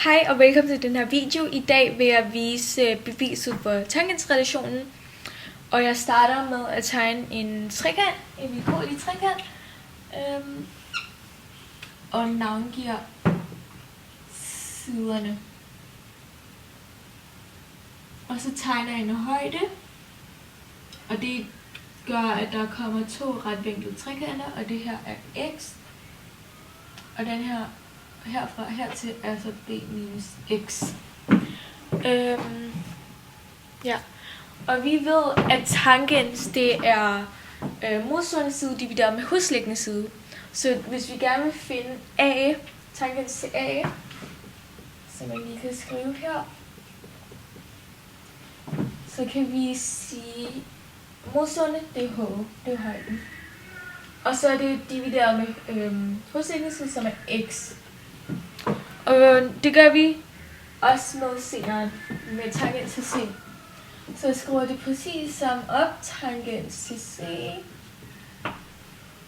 Hej og velkommen til den her video. I dag vil jeg vise beviset for tangensrelationen. Og jeg starter med at tegne en trekant, en vilkårlig trekant. Og navngiver siderne. Og så tegner jeg en højde. Og det gør, at der kommer to retvinklede trekanter, og det her er x. Og den her herfra hertil er så b minus x. Ja. Og vi ved, at tangens det er modstående side divideret med husliggende side. Så hvis vi gerne vil finde a, tangens til a, som man lige kan skrive her, så kan vi sige modstående, det er h, det er højden. Og så er det divideret med husliggende side, som er x. Og det gør vi også med senere med tangens til c. Så jeg skriver det præcis samme op, tangens til c.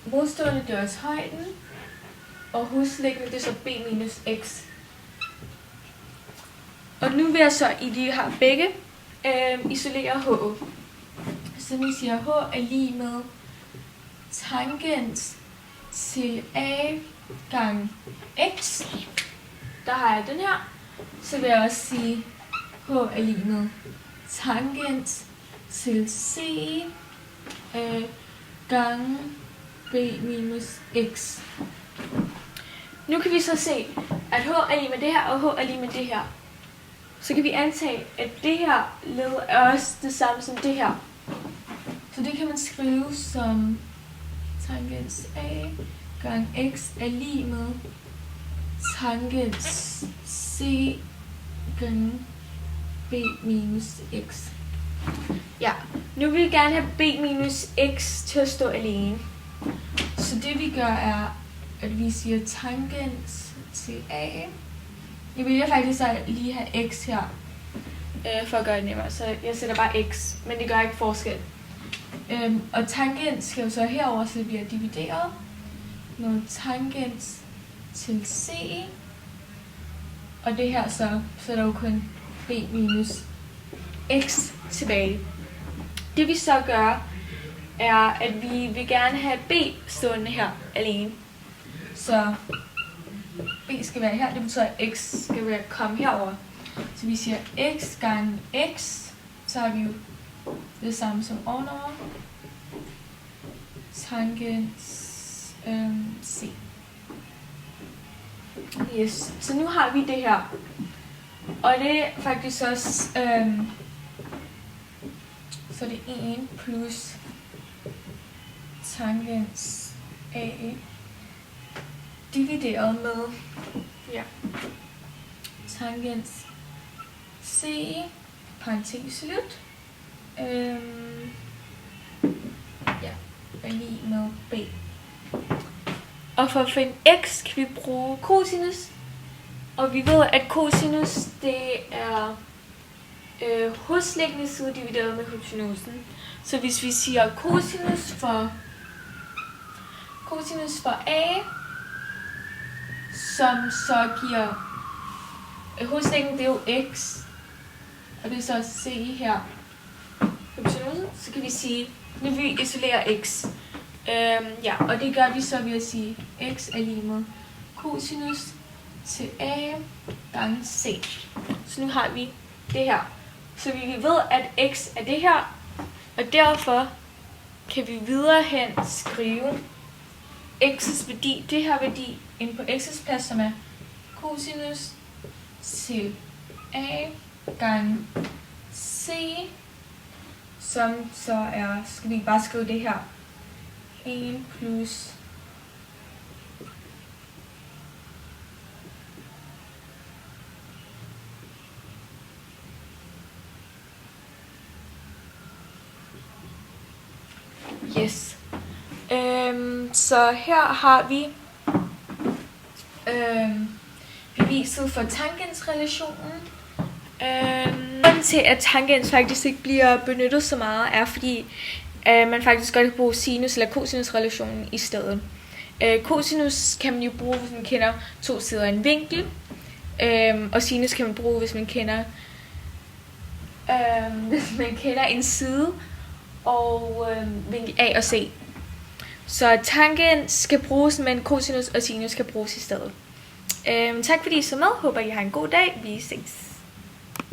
Modstående det er også højden. Og husliggende det er så b minus x. Og nu vil jeg så i de her begge isolere h. Så vi siger h er lige med tangens til a gange x. Der har jeg den her. Så vil jeg også sige h er lige med tangens til c gange b minus x. Nu kan vi så se, at h er lige med det her, og h er lige med det her. Så kan vi antage, at det her led er også det samme som det her. Så det kan man skrive som tangens a gange x er lige med tangens c gange b minus x. Ja, nu vil vi gerne have b minus x til at stå alene. Så det vi gør er, at vi siger tangens til a. Jeg vil faktisk lige have x her, for at gøre det nemmere. Så jeg sætter bare x, men det gør ikke forskel. Og tangens skal jo så herover, så det bliver divideret med tangens til c. Og det her så er der jo kun b minus x tilbage. Det vi så gør, er, at vi vil gerne have b stående her alene. Så b skal være her, det betyder at x skal komme herover. Så vi siger x gange x, så har vi jo det samme som ovenover. Tangens c. Yes, så nu har vi det her. Og det er faktisk også, så det er 1 plus tangens a divideret med tangens c, parentes slut, er lige med b. Og for at finde x, kan vi bruge cosinus. Og vi ved, at cosinus, det er husliggende side divideret med hypotenusen. Så hvis vi siger cosinus for a, som så giver husliggende, det er jo x, og det er så c her, hypotenusen, så kan vi sige, nu vil vi isolere x. Og det gør vi så ved at sige, x er lige med cosinus til a gange c. Så nu har vi det her. Så vi ved, at x er det her, og derfor kan vi videre hen skrive x's værdi, det her værdi, ind på x's plads, som er cosinus til a gange c, som så er, skal vi bare skrive det her, 1 plus yes. Så her har vi beviset for tangensrelationen. Grunden til, at tangens faktisk ikke bliver benyttet så meget, er fordi man faktisk godt kan bruge sinus eller cosinus-relationen i stedet. Cosinus kan man jo bruge, hvis man kender to sider af en vinkel. Og sinus kan man bruge, hvis man kender en side og vinkel A og C. Så tangent skal bruges, men cosinus og sinus kan bruges i stedet. Tak fordi I så med. Håber I har en god dag. Vi ses.